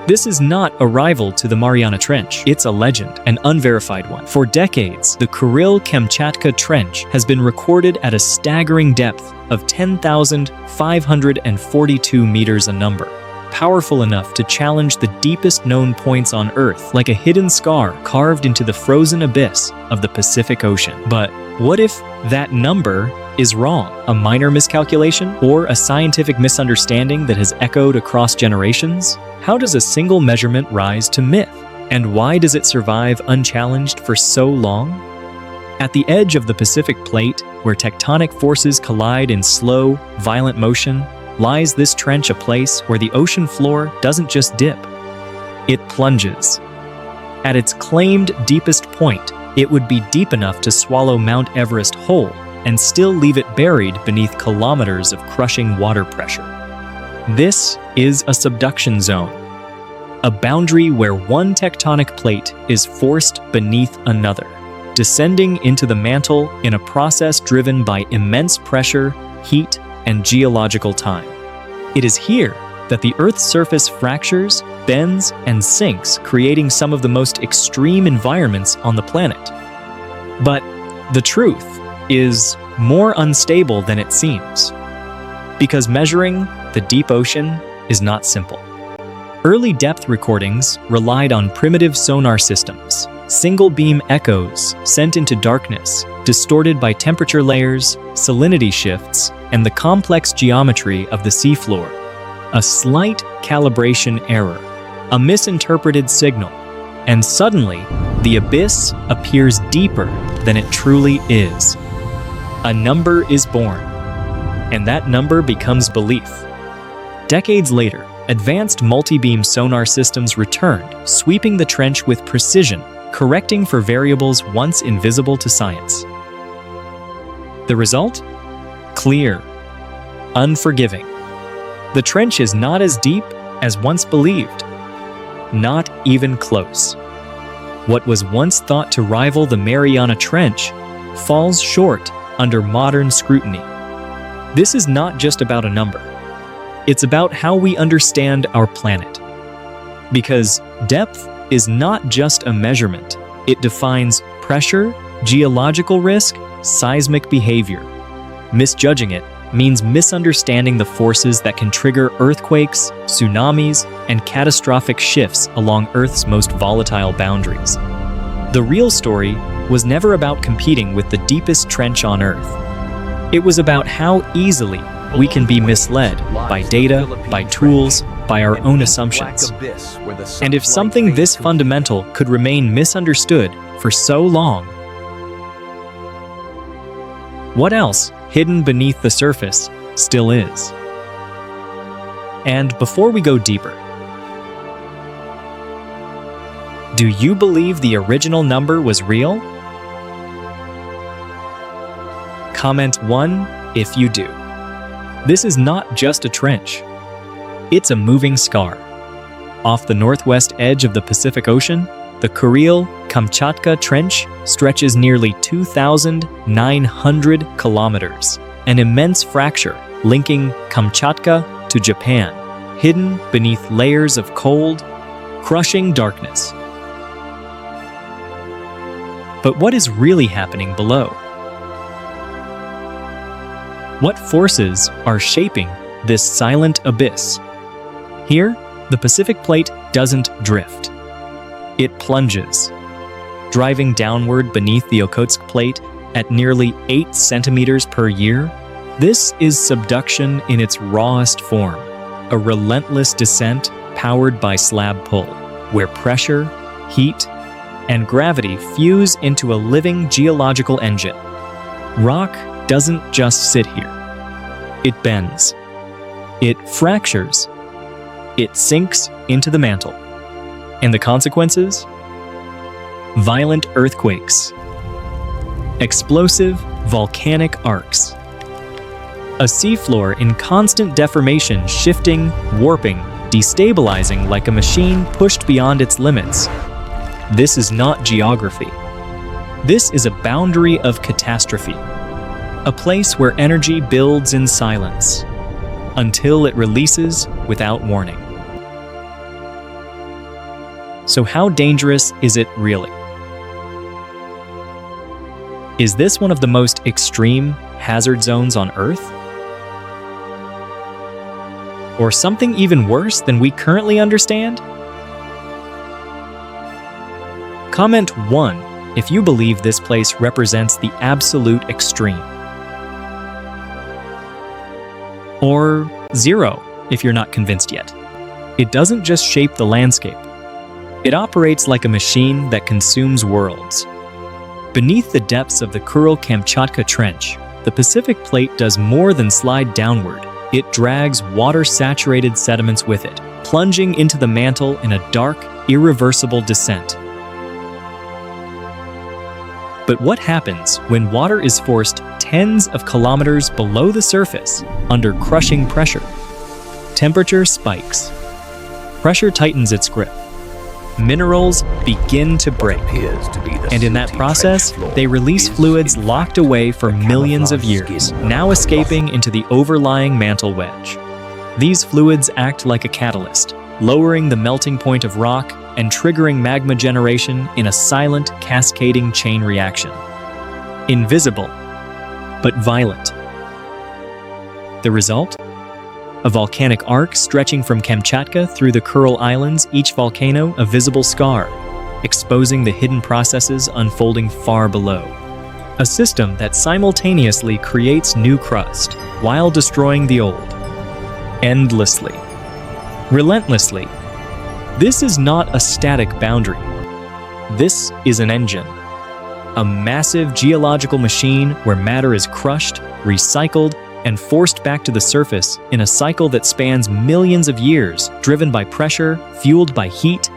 This is not a rival to the Mariana Trench. It's a legend, an unverified one. For decades, the Kuril Kamchatka Trench has been recorded at a staggering depth of 10,542 meters a number, powerful enough to challenge the deepest known points on Earth, like a hidden scar carved into the frozen abyss of the Pacific Ocean. But what if that number is wrong? A minor miscalculation? Or a scientific misunderstanding that has echoed across generations? How does a single measurement rise to myth? And why does it survive unchallenged for so long? At the edge of the Pacific Plate, where tectonic forces collide in slow, violent motion, lies this trench, a place where the ocean floor doesn't just dip, it plunges. At its claimed deepest point, it would be deep enough to swallow Mount Everest whole and still leave it buried beneath kilometers of crushing water pressure. This is a subduction zone, a boundary where one tectonic plate is forced beneath another, descending into the mantle in a process driven by immense pressure, heat, and geological time. It is here that the Earth's surface fractures, bends, and sinks, creating some of the most extreme environments on the planet. But the truth is more unstable than it seems, because measuring the deep ocean is not simple. Early depth recordings relied on primitive sonar systems, single-beam echoes sent into darkness, distorted by temperature layers, salinity shifts, and the complex geometry of the seafloor. A slight calibration error, a misinterpreted signal, and suddenly the abyss appears deeper than it truly is. A number is born, and that number becomes belief. Decades later, advanced multi-beam sonar systems returned, sweeping the trench with precision, correcting for variables once invisible to science. The result? Clear, unforgiving. The trench is not as deep as once believed. Not even close. What was once thought to rival the Mariana Trench falls short under modern scrutiny. This is not just about a number. It's about how we understand our planet. Because depth is not just a measurement. It defines pressure, geological risk, seismic behavior. Misjudging it means misunderstanding the forces that can trigger earthquakes, tsunamis, and catastrophic shifts along Earth's most volatile boundaries. The real story was never about competing with the deepest trench on Earth. It was about how easily we can be misled by data, by tools, by our own assumptions. And if something this fundamental could remain misunderstood for so long, what else, hidden beneath the surface, still is? And before we go deeper, do you believe the original number was real? Comment 1 if you do. This is not just a trench. It's a moving scar. Off the northwest edge of the Pacific Ocean, the Kuril Kamchatka Trench stretches nearly 2,900 kilometers, an immense fracture linking Kamchatka to Japan, hidden beneath layers of cold, crushing darkness. But what is really happening below? What forces are shaping this silent abyss? Here, the Pacific Plate doesn't drift. It plunges, driving downward beneath the Okhotsk Plate at nearly 8 centimeters per year. This is subduction in its rawest form, a relentless descent powered by slab pull, where pressure, heat, and gravity fuse into a living geological engine. Rock doesn't just sit here. It bends. It fractures. It sinks into the mantle. And the consequences? Violent earthquakes. Explosive volcanic arcs. A seafloor in constant deformation, shifting, warping, destabilizing like a machine pushed beyond its limits. This is not geography. This is a boundary of catastrophe. A place where energy builds in silence until it releases without warning. So how dangerous is it really? Is this one of the most extreme hazard zones on Earth? Or something even worse than we currently understand? Comment 1 if you believe this place represents the absolute extreme. Or 0 if you're not convinced yet. It doesn't just shape the landscape. It operates like a machine that consumes worlds. Beneath the depths of the Kuril Kamchatka Trench, the Pacific Plate does more than slide downward. It drags water-saturated sediments with it, plunging into the mantle in a dark, irreversible descent. But what happens when water is forced tens of kilometers below the surface under crushing pressure? Temperature spikes. Pressure tightens its grip. Minerals begin to break. And in that process, they release fluids locked away for millions of years, now escaping into the overlying mantle wedge. These fluids act like a catalyst, lowering the melting point of rock and triggering magma generation in a silent, cascading chain reaction. Invisible, but violent. The result? A volcanic arc stretching from Kamchatka through the Kuril Islands, each volcano a visible scar, exposing the hidden processes unfolding far below. A system that simultaneously creates new crust while destroying the old. Endlessly. Relentlessly. This is not a static boundary. This is an engine. A massive geological machine where matter is crushed, recycled, and forced back to the surface in a cycle that spans millions of years, driven by pressure, fueled by heat,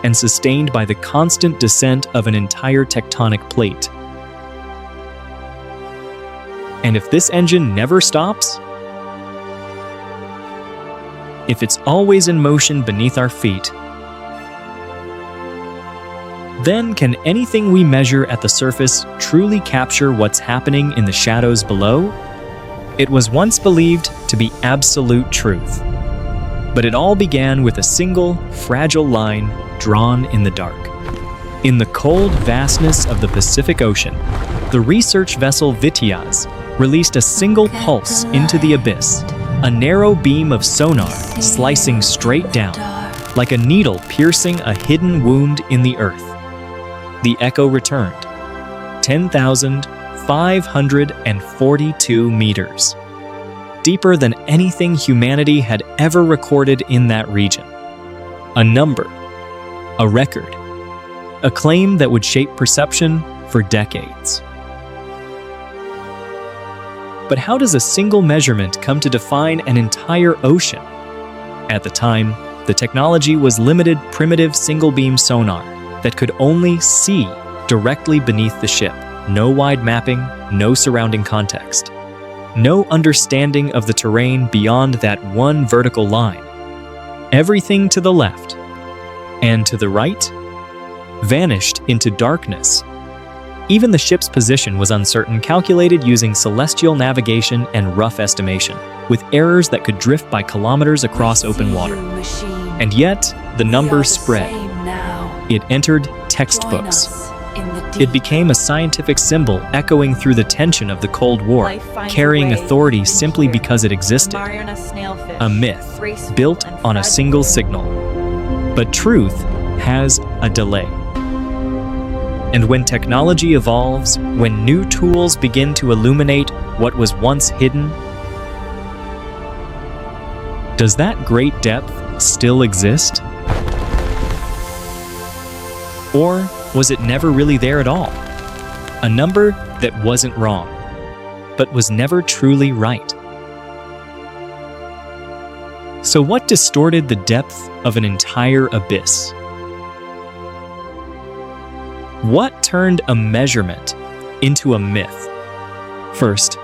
and sustained by the constant descent of an entire tectonic plate. And if this engine never stops, if it's always in motion beneath our feet, then can anything we measure at the surface truly capture what's happening in the shadows below? It was once believed to be absolute truth. But it all began with a single, fragile line drawn in the dark. In the cold vastness of the Pacific Ocean, the research vessel Vityaz released a single pulse into the abyss, a narrow beam of sonar slicing straight down, like a needle piercing a hidden wound in the earth. The echo returned, 10,542 meters, deeper than anything humanity had ever recorded in that region. A number, a record, a claim that would shape perception for decades. But how does a single measurement come to define an entire ocean? At the time, the technology was limited primitive single-beam sonar that could only see directly beneath the ship. No wide mapping, no surrounding context. No understanding of the terrain beyond that one vertical line. Everything to the left and to the right vanished into darkness. Even the ship's position was uncertain, calculated using celestial navigation and rough estimation, with errors that could drift by kilometers across open water. And yet, the numbers spread. It entered textbooks. It became a scientific symbol echoing through the tension of the Cold War, carrying authority simply because it existed. A myth built on a single signal. But truth has a delay. And when technology evolves, when new tools begin to illuminate what was once hidden, does that great depth still exist? Or was it never really there at all? A number that wasn't wrong, but was never truly right. So what distorted the depth of an entire abyss? What turned a measurement into a myth? First,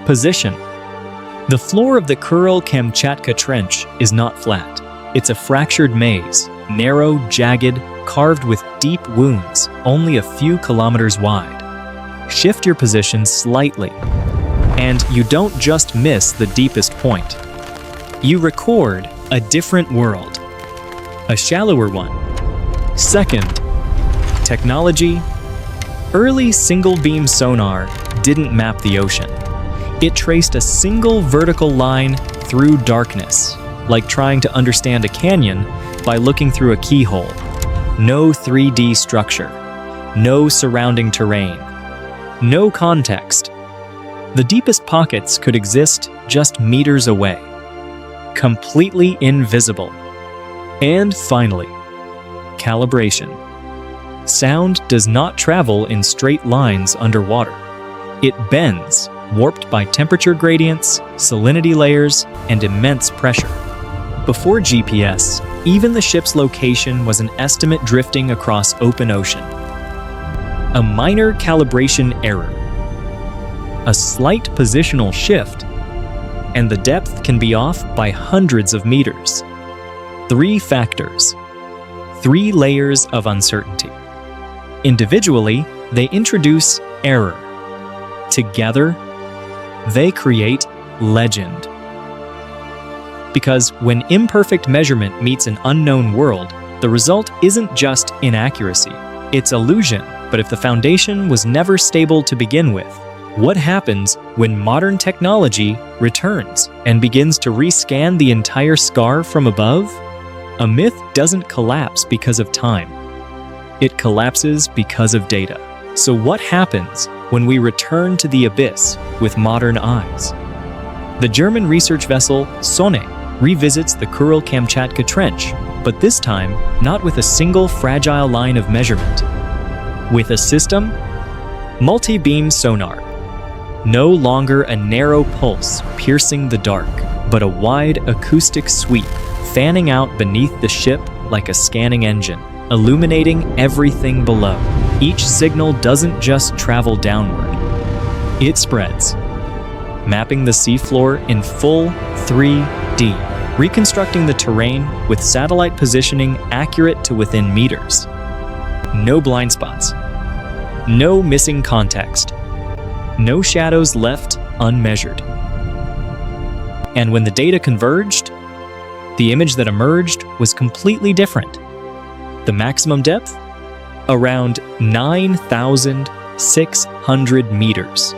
position. The floor of the Kuril Kamchatka Trench is not flat. It's a fractured maze, narrow, jagged, carved with deep wounds, only a few kilometers wide. Shift your position slightly, and you don't just miss the deepest point. You record a different world, a shallower one, Second, technology. Early single-beam sonar didn't map the ocean. It traced a single vertical line through darkness, like trying to understand a canyon by looking through a keyhole. No 3D structure, no surrounding terrain, no context. The deepest pockets could exist just meters away, completely invisible. And finally, calibration. Sound does not travel in straight lines underwater. It bends, warped by temperature gradients, salinity layers, and immense pressure. Before GPS, even the ship's location was an estimate drifting across open ocean. A minor calibration error, a slight positional shift, and the depth can be off by hundreds of meters. 3 factors, 3 layers of uncertainty. Individually, they introduce error. Together, they create legend. Because when imperfect measurement meets an unknown world, the result isn't just inaccuracy, it's illusion. But if the foundation was never stable to begin with, what happens when modern technology returns and begins to rescan the entire scar from above? A myth doesn't collapse because of time. It collapses because of data. So what happens when we return to the abyss with modern eyes? The German research vessel Sonar revisits the Kuril Kamchatka Trench, but this time not with a single fragile line of measurement. With a system, multi-beam sonar. No longer a narrow pulse piercing the dark, but a wide acoustic sweep fanning out beneath the ship like a scanning engine, illuminating everything below. Each signal doesn't just travel downward. It spreads, mapping the seafloor in full 3D, reconstructing the terrain with satellite positioning accurate to within meters. No blind spots, no missing context, no shadows left unmeasured. And when the data converged, the image that emerged was completely different. The maximum depth? Around 9,600 meters.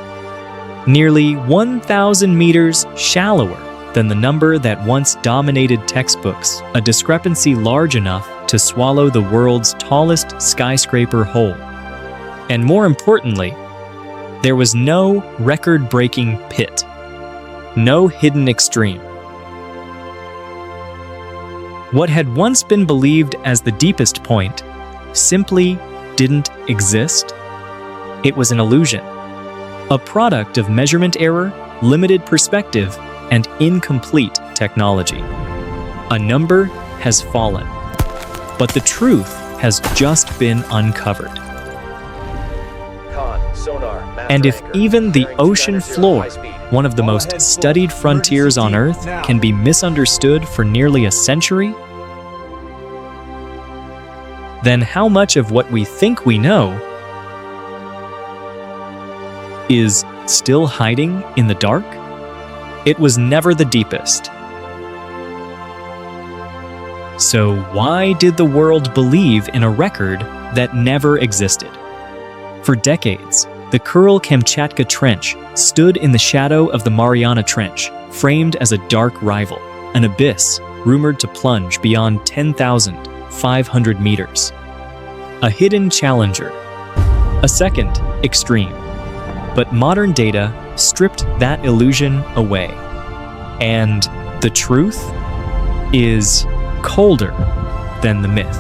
Nearly 1,000 meters shallower than the number that once dominated textbooks, a discrepancy large enough to swallow the world's tallest skyscraper whole. And more importantly, there was no record-breaking pit, no hidden extreme. What had once been believed as the deepest point simply didn't exist. It was an illusion, a product of measurement error, limited perspective, and incomplete technology. A number has fallen, but the truth has just been uncovered. And if even the ocean floor, one of the most studied frontiers on Earth, can be misunderstood for nearly a century, then how much of what we think we know is still hiding in the dark? It was never the deepest. So why did the world believe in a record that never existed? For decades, the Kuril Kamchatka Trench stood in the shadow of the Mariana Trench, framed as a dark rival, an abyss rumored to plunge beyond 10,500 meters. A hidden challenger, a second extreme. But modern data stripped that illusion away. And the truth is colder than the myth.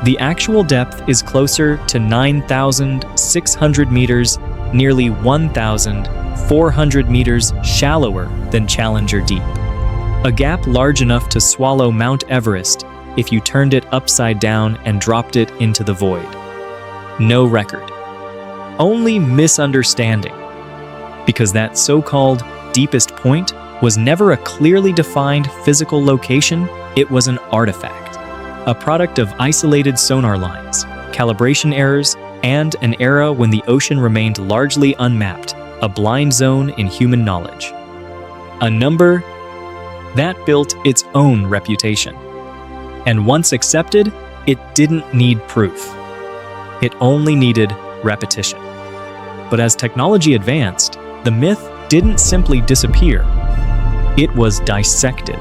The actual depth is closer to 9,600 meters, nearly 1,400 meters shallower than Challenger Deep. A gap large enough to swallow Mount Everest if you turned it upside down and dropped it into the void. No record. Only misunderstanding. Because that so-called deepest point was never a clearly defined physical location, it was an artifact. A product of isolated sonar lines, calibration errors, and an era when the ocean remained largely unmapped, a blind zone in human knowledge. A number that built its own reputation. And once accepted, It didn't need proof. It only needed repetition. But as technology advanced, the myth didn't simply disappear. It was dissected,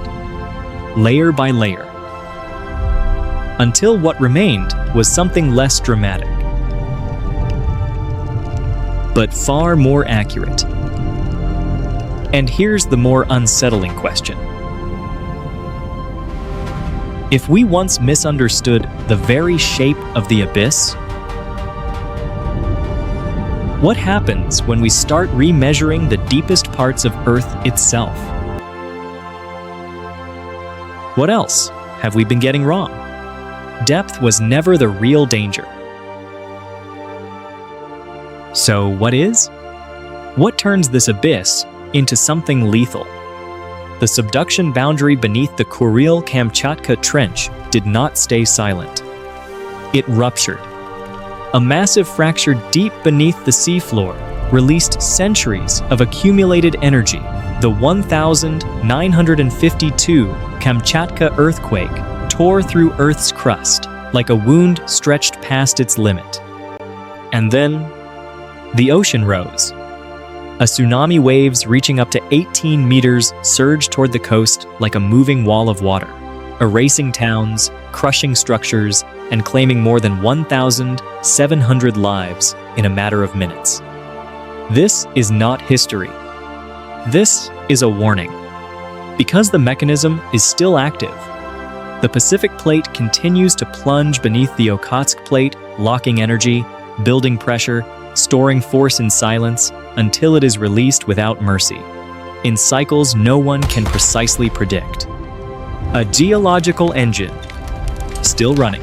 layer by layer, until what remained was something less dramatic, but far more accurate. And here's the more unsettling question. If we once misunderstood the very shape of the abyss, what happens when we start remeasuring the deepest parts of Earth itself? What else have we been getting wrong? Depth was never the real danger. So what is? What turns this abyss into something lethal? The subduction boundary beneath the Kuril Kamchatka Trench did not stay silent. It ruptured. A massive fracture deep beneath the seafloor released centuries of accumulated energy. The 1952 Kamchatka earthquake tore through Earth's crust like a wound stretched past its limit. And then, the ocean rose. A tsunami waves reaching up to 18 meters surged toward the coast like a moving wall of water, erasing towns, crushing structures, and claiming more than 1,700 lives in a matter of minutes. This is not history. This is a warning. Because the mechanism is still active, the Pacific Plate continues to plunge beneath the Okhotsk Plate, locking energy, building pressure, storing force in silence until it is released without mercy, in cycles no one can precisely predict. A geological engine, still running,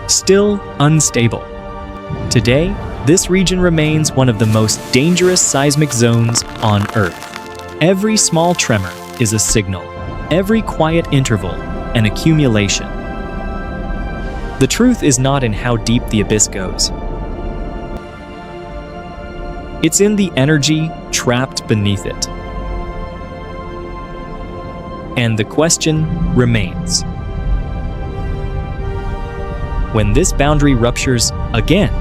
still unstable. Today, this region remains one of the most dangerous seismic zones on Earth. Every small tremor is a signal, every quiet interval an accumulation. The truth is not in how deep the abyss goes. It's in the energy trapped beneath it. And the question remains. When this boundary ruptures again,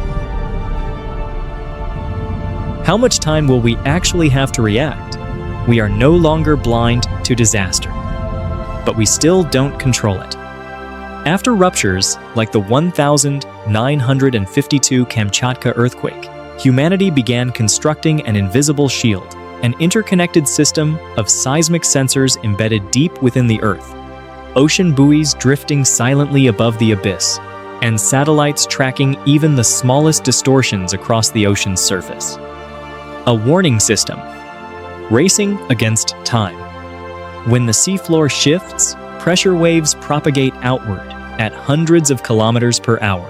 how much time will we actually have to react? We are no longer blind to disaster, but we still don't control it. After ruptures like the 1952 Kamchatka earthquake, humanity began constructing an invisible shield, an interconnected system of seismic sensors embedded deep within the Earth, ocean buoys drifting silently above the abyss, and satellites tracking even the smallest distortions across the ocean's surface. A warning system, racing against time. When the seafloor shifts, pressure waves propagate outward at hundreds of kilometers per hour.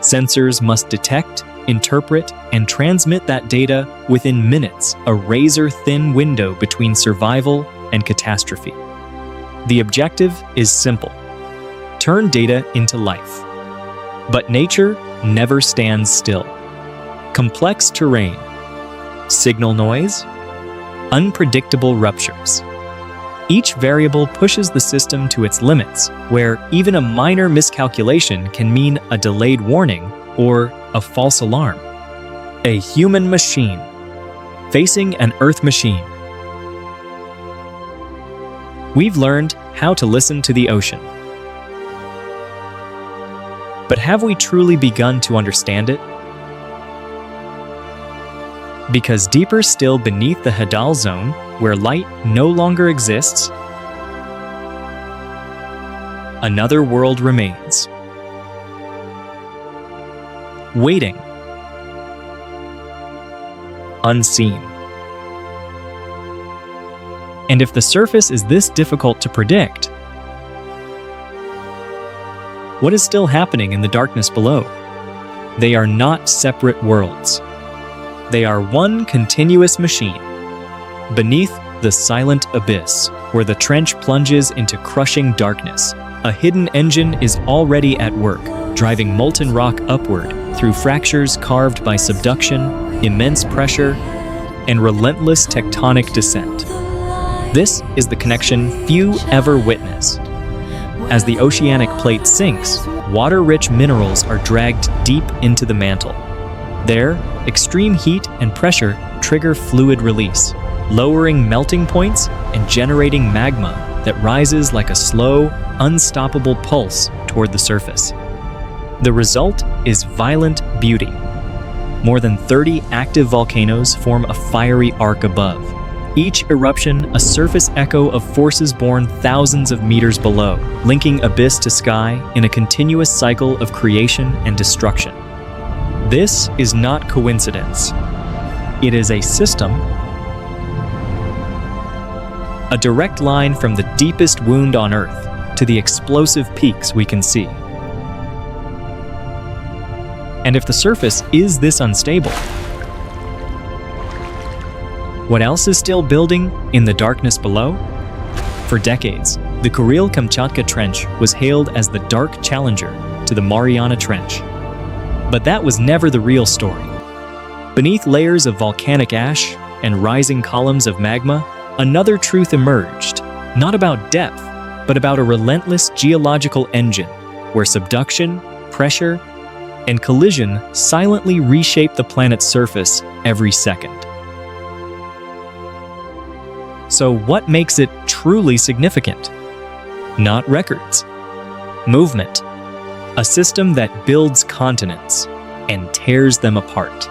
Sensors must detect, interpret, and transmit that data within minutes, a razor-thin window between survival and catastrophe. The objective is simple: turn data into life. But nature never stands still. Complex terrain, signal noise, unpredictable ruptures. Each variable pushes the system to its limits, where even a minor miscalculation can mean a delayed warning or a false alarm. A human machine facing an Earth machine. We've learned how to listen to the ocean. But have we truly begun to understand it? Because deeper still beneath the Hadal Zone, where light no longer exists, another world remains. Waiting. Unseen. And if the surface is this difficult to predict, what is still happening in the darkness below? They are not separate worlds. They are one continuous machine. Beneath the silent abyss, where the trench plunges into crushing darkness, a hidden engine is already at work, driving molten rock upward through fractures carved by subduction, immense pressure, and relentless tectonic descent. This is the connection few ever witness. As the oceanic plate sinks, water-rich minerals are dragged deep into the mantle. There, extreme heat and pressure trigger fluid release, lowering melting points and generating magma that rises like a slow, unstoppable pulse toward the surface. The result is violent beauty. More than 30 active volcanoes form a fiery arc above, each eruption a surface echo of forces born thousands of meters below, linking abyss to sky in a continuous cycle of creation and destruction. This is not coincidence. It is a system, a direct line from the deepest wound on Earth to the explosive peaks we can see. And if the surface is this unstable, what else is still building in the darkness below? For decades, the Kuril Kamchatka Trench was hailed as the dark challenger to the Mariana Trench. But that was never the real story. Beneath layers of volcanic ash and rising columns of magma, another truth emerged, not about depth, but about a relentless geological engine where subduction, pressure, and collision silently reshape the planet's surface every second. So what makes it truly significant? Not records. Movement. A system that builds continents and tears them apart.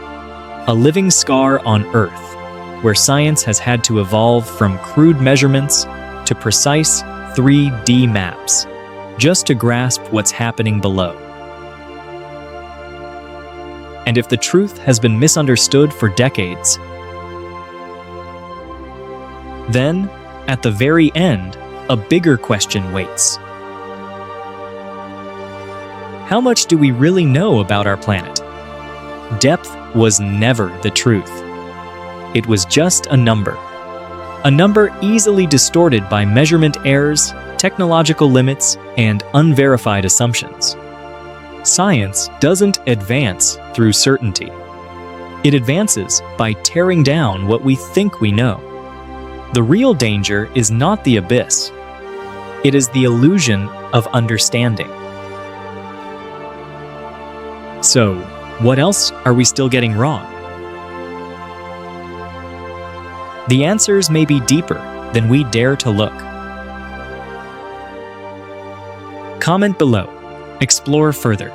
A living scar on Earth, where science has had to evolve from crude measurements to precise 3D maps, just to grasp what's happening below. And if the truth has been misunderstood for decades, then, at the very end, a bigger question waits. How much do we really know about our planet? Depth was never the truth. It was just a number easily distorted by measurement errors, technological limits, and unverified assumptions. Science doesn't advance through certainty. It advances by tearing down what we think we know. The real danger is not the abyss. It is the illusion of understanding. So, what else are we still getting wrong? The answers may be deeper than we dare to look. Comment below. Explore further.